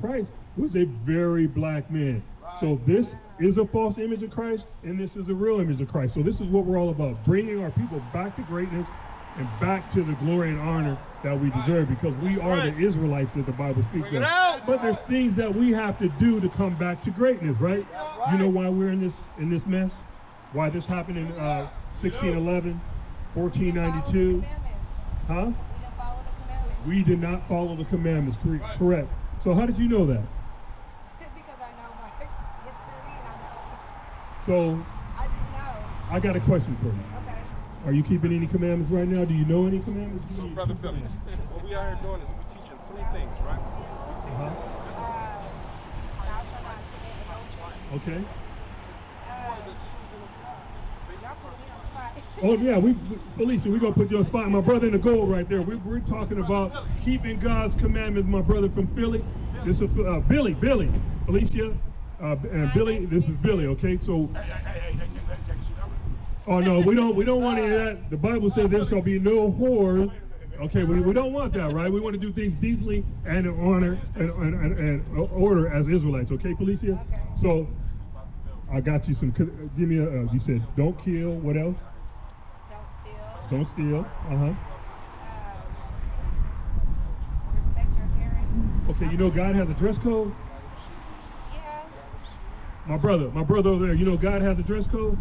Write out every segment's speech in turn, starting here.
Christ was a very black man. So this is a false image of Christ, and this is a real image of Christ. So this is what we're all about, bringing our people back to greatness and back to the glory and honor that we deserve, because we are the Israelites that the Bible speaks of. But there's things that we have to do to come back to greatness, right? You know why we're in this mess? Why this happened in 1611, 1492? Huh? We did not follow the commandments, correct. So how did you know that? Because I know my history and I know. So I just know. I got a question for you. Okay. Are you keeping any commandments right now? Do you know any commandments? So, Brother Billy, what we are here doing is we're teaching three things, right? Thou shalt not commit adultery. Okay. Y'all put me on the spot. Oh yeah, Felicia, we're gonna put you on spot. My brother in the gold right there. We're talking about keeping God's commandments. My brother from Philly. This is Billy, Felicia, and Billy. This is Billy. Okay, so. Oh no, we don't want any of that. The Bible says there shall be no whore. Okay, we don't want that, right? We want to do things decently and in honor and order as Israelites. Okay, Felicia. Okay. So. I got you some. Give me a. You said don't kill. What else? Don't steal. Don't steal. Respect your parents. Okay, you know God has a dress code. Yeah. My brother over there. You know God has a dress code.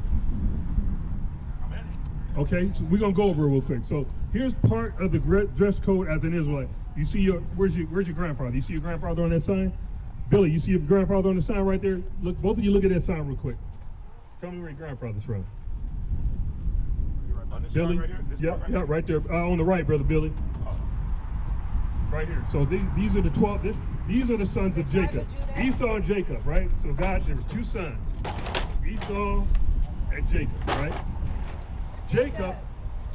Okay, so we're gonna go over it real quick. So here's part of the dress code as an Israelite. You see where's your grandfather? You see your grandfather on that sign? Billy, you see your grandfather on the sign right there? Look, both of you look at that sign real quick. Tell me where your grandfather's from. Billy? Right here? Yeah, right there. On the right, brother Billy. Right here. So these are the 12. These are the sons of Jacob. Esau and Jacob, right? So there were two sons, Esau and Jacob, right? Jacob.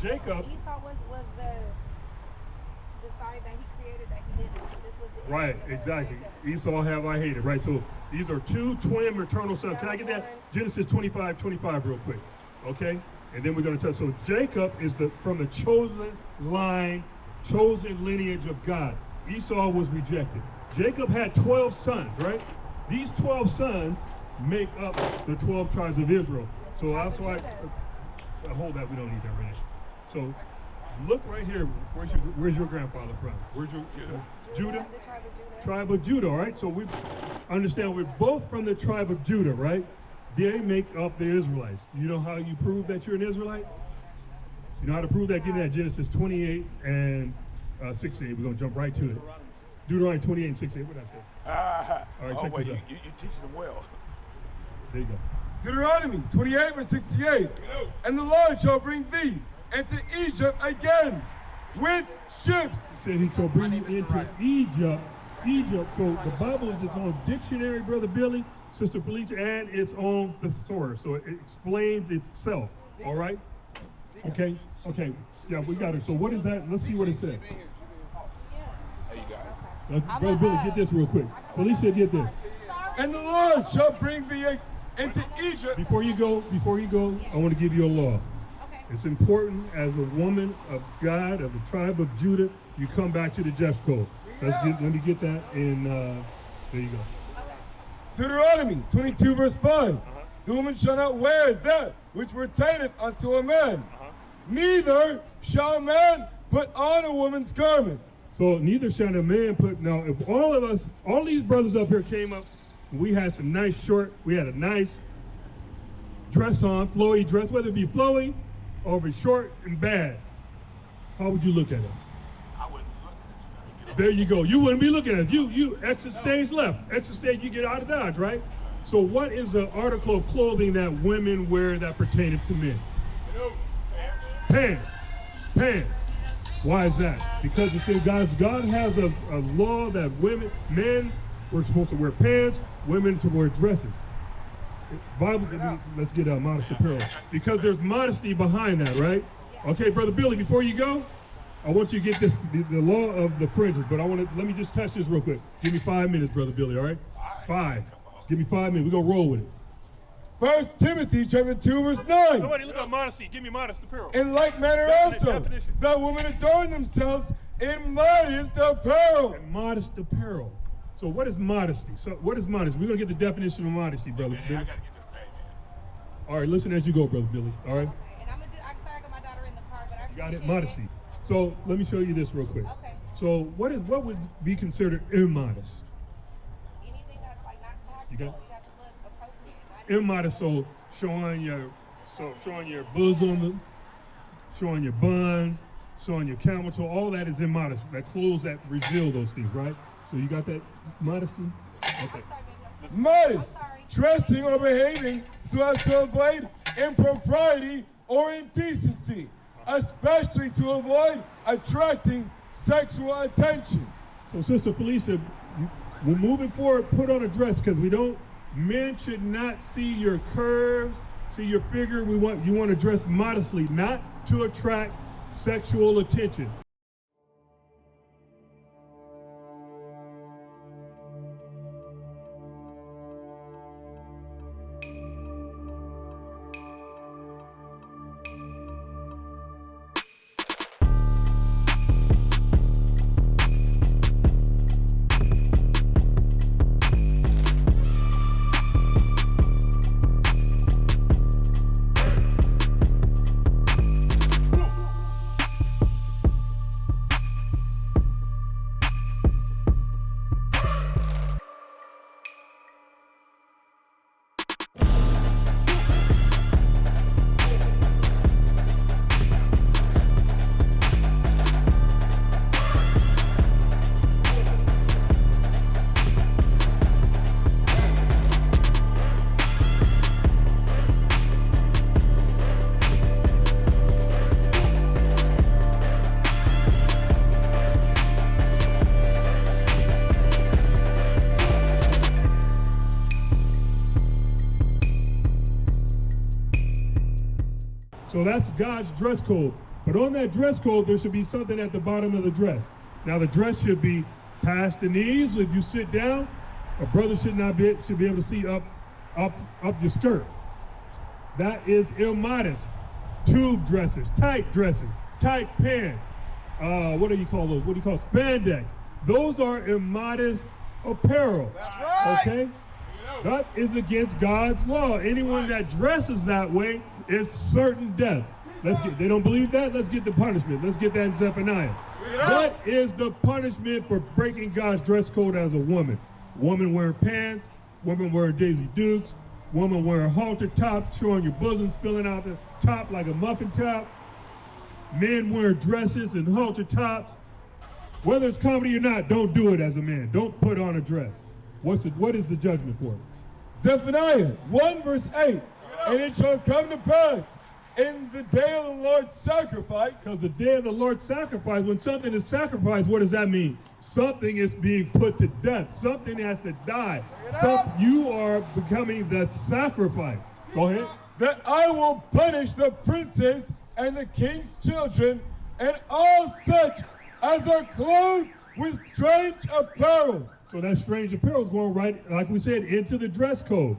Esau was the side that he created that he didn't. So this was the Right, exactly. Esau have I hated, right? So these are two twin maternal sons. Can I get that? Genesis 25 real quick, okay? And then we're going to touch. So Jacob is from the chosen line, chosen lineage of God. Esau was rejected. Jacob had 12 sons, right? These 12 sons make up the 12 tribes of Israel. So that's why, hold that, we don't need that right now. So look right here, where's your grandfather from? Where's your, Judah? The tribe of Judah. Tribe of Judah, all right? So we understand we're both from the tribe of Judah, right? They make up the Israelites. You know how you prove that you're an Israelite? You know how to prove that? Give me that Genesis 28 and 68. We're going to jump right to it. Deuteronomy 28 and 68. What did I say? All right, check this out. You teach them well. There you go. Deuteronomy 28 verse 68. And the Lord shall bring thee into Egypt again with ships. He said he shall bring you into Egypt. So the Bible is its own dictionary, Brother Billy, Sister Felicia, and its own thesaurus. So it explains itself. All right? Okay. Yeah, we got it. So what is that? Let's see what it says. There you go. Brother Billy, get this real quick. Felicia, get this. And the Lord shall bring thee into Egypt. Before you go, I want to give you a law. Okay. It's important as a woman of God, of the tribe of Judah, you come back to the dress code. Let me get that in, there you go. Deuteronomy 22 verse 5. The woman shall not wear that which pertaineth unto a man. Neither shall a man put on a woman's garment. So neither shall a man put, now if all these brothers up here came up, we had some nice we had a nice dress on, flowy dress, whether it be flowy or be short and bad, how would you look at us? I wouldn't look at you. There you go. You wouldn't be looking at us. You exit stage left. Exit stage, you get out of Dodge, right? So what is the article of clothing that women wear that pertaineth to men? Pants. Why is that? Because it's in God has a law that men were supposed to wear pants, women to wear dresses. Bible, let's get modest apparel. Because there's modesty behind that, right? Okay, Brother Billy, before you go, I want you to get this, the law of the fringes, but let me just touch this real quick. Give me 5 minutes, Brother Billy, all right? 5. Give me 5 minutes. We're going to roll with it. 1 Timothy chapter 2 verse 9. Somebody look at modesty. Give me modest apparel. In like manner also, that women adorn themselves in modest apparel. And modest apparel. So what is modesty? So what is modesty? We're gonna get the definition of modesty, brother. Man, I Billy. gotta get to the page. All right, listen as you go, brother Billy. All right, Okay, and I'm sorry I got my daughter in the car, but I you got it. appreciate Modesty. So let me show you this real quick. Okay. So what would be considered immodest? Anything that's like not tactful, You got you it? have to look appropriate. Immodest, so showing your bosom, showing your buns, showing your camel toe, all that is immodest. That clothes that reveal those things, right? So you got that modesty? Okay. I'm sorry, baby. Modest, I'm sorry. dressing or behaving so as to avoid impropriety or indecency, especially to avoid attracting sexual attention. So Sister Felicia, we're moving forward, put on a dress because men should not see your curves, see your figure. You want to dress modestly, not to attract sexual attention. So that's God's dress code. But on that dress code, there should be something at the bottom of the dress. Now the dress should be past the knees. If you sit down, a brother should be able to see up your skirt. That is immodest. Tube dresses, tight pants. What do you call those? What do you call spandex? Those are immodest apparel. That's right. Okay? That is against God's law. Anyone that dresses that way is certain death. They don't believe that? Let's get the punishment. Let's get that in Zephaniah. What is the punishment for breaking God's dress code as a woman? Woman wearing pants, woman wearing Daisy Dukes, woman wearing halter tops, showing your bosom spilling out the top like a muffin top. Men wearing dresses and halter tops. Whether it's comedy or not, don't do it as a man. Don't put on a dress. What is the judgment for it? Zephaniah 1 verse 8, and it shall come to pass in the day of the Lord's sacrifice. Because the day of the Lord's sacrifice, when something is sacrificed, what does that mean? Something is being put to death. Something has to die. You are becoming the sacrifice. Go ahead. That I will punish the princes and the king's children and all such as are clothed with strange apparel. So that strange apparel is going right, like we said, into the dress code.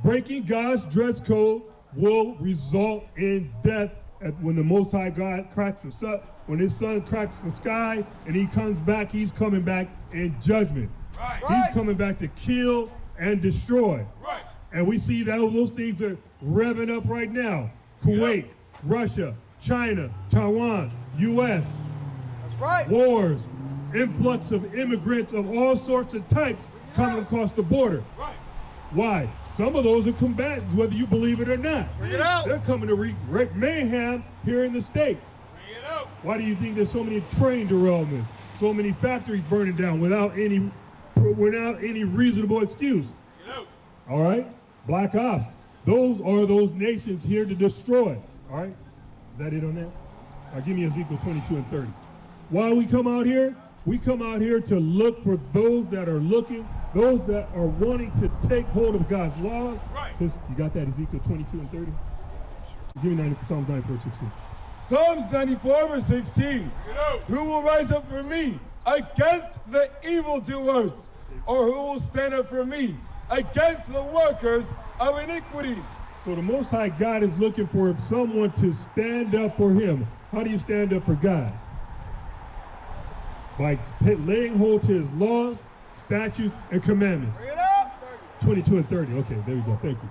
Breaking God's dress code will result in death when the Most High God cracks the sun. When his son cracks the sky and he comes back, he's coming back in judgment. Right. He's coming back to kill and destroy. Right. And we see that those things are revving up right now. Kuwait, Russia, China, Taiwan, U.S. That's right. Wars, influx of immigrants of all sorts of types coming across the border. Right. Why? Some of those are combatants, whether you believe it or not. Bring it out. They're coming to wreak mayhem here in the States. Bring it out. Why do you think there's so many train derailments, so many factories burning down without any reasonable excuse? Bring it out. All right? Black ops. Those are those nations here to destroy. All right? Is that it on that? All right, give me Ezekiel 22 and 30. Why we come out here? We come out here to look for those that are looking, those that are wanting to take hold of God's laws. Right. You got that, Ezekiel 22 and 30? Give me Psalms 94, 16. Psalms 94 verse 16. Who will rise up for me against the evildoers? Or who will stand up for me against the workers of iniquity? So the Most High God is looking for someone to stand up for him. How do you stand up for God? By laying hold to his laws, statutes, and commandments. Bring it up. 22 and 30. Okay, there we go. Thank you.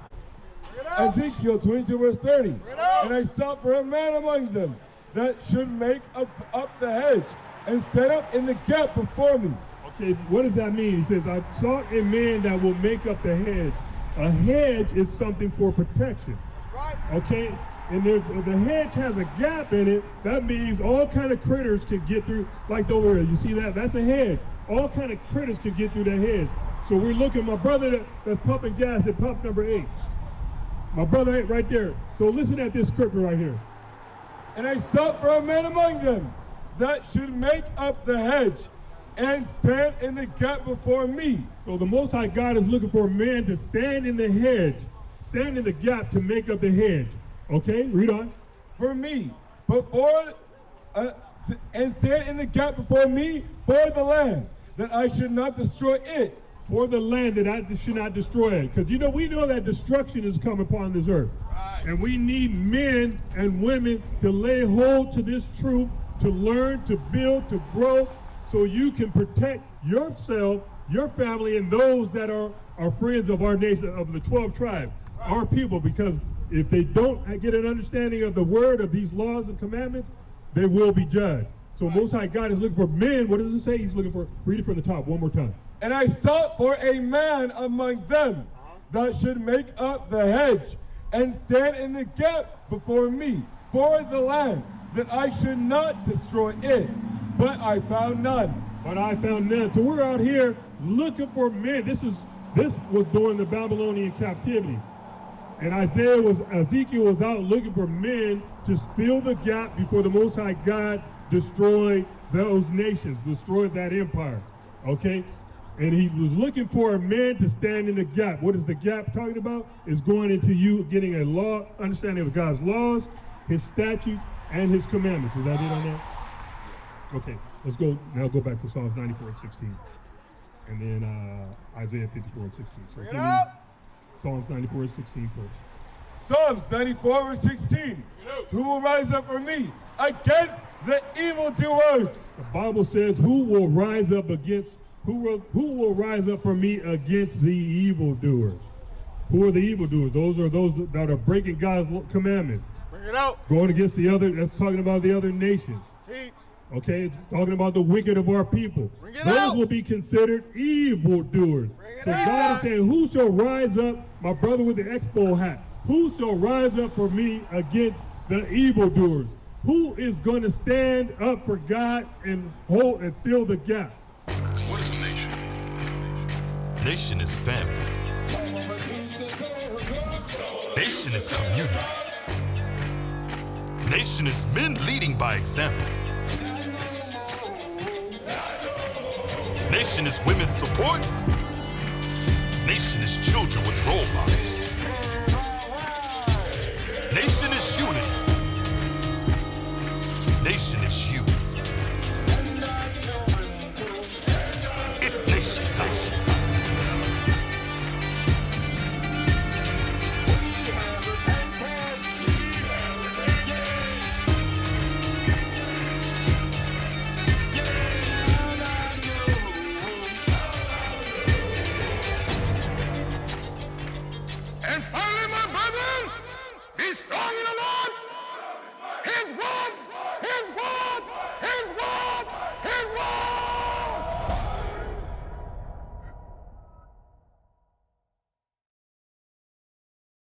Bring it up. Ezekiel 22 verse 30. Bring it up. And I sought for a man among them that should make up the hedge and stand up in the gap before me. Okay, what does that mean? He says, I sought a man that will make up the hedge. A hedge is something for protection. Right. Okay? And if the hedge has a gap in it, that means all kind of critters can get through. Like over here, you see that? That's a hedge. All kind of critters can get through that hedge. So we're looking, my brother that's pumping gas at pump number 8. My brother right there. So listen at this scripture right here. And I sought for a man among them that should make up the hedge and stand in the gap before me. So the Most High God is looking for a man to stand in the hedge, stand in the gap to make up the hedge. Okay, read on. For me, and stand in the gap before me for the land, that I should not destroy it. For the land that I should not destroy it. Because we know that destruction is coming upon this earth. Right. And we need men and women to lay hold to this truth, to learn, to build, to grow, so you can protect yourself, your family, and those that are friends of our nation, of the 12 tribes, our people. Because if they don't get an understanding of the word of these laws and commandments, they will be judged. So Most High God is looking for men. What does it say? He's looking for, read it from the top one more time. And I sought for a man among them that should make up the hedge and stand in the gap before me for the land, that I should not destroy it. But I found none. But I found none. So we're out here looking for men. This was during the Babylonian captivity. And Ezekiel was out looking for men to fill the gap before the Most High God destroyed those nations, destroyed that empire. Okay? And he was looking for a man to stand in the gap. What is the gap talking about? Is going into you getting a law, understanding of God's laws, his statutes, and his commandments. Is that it on that? Okay, let's go back to Psalms 94 and 16. And then Isaiah 54 and 16. So Bring it up. Psalms 94 and 16 first. Psalms 94 verse 16. Who will rise up for me against the evildoers? The Bible says, who will rise up for me against the evildoers? Who are the evildoers? Those are those that are breaking God's commandments. Bring it out. Going against the other, that's talking about the other nations. Teach. Okay, it's talking about the wicked of our people. Bring it Those out. will be considered evildoers. Bring it So out. God is saying, who shall rise up, my brother with the Expo hat, who shall rise up for me against the evildoers? Who is going to stand up for God and hold and fill the gap? What is a nation? Nation is family. Nation is community. Nation is men leading by example. Nation is women's support. Nation is children with role models.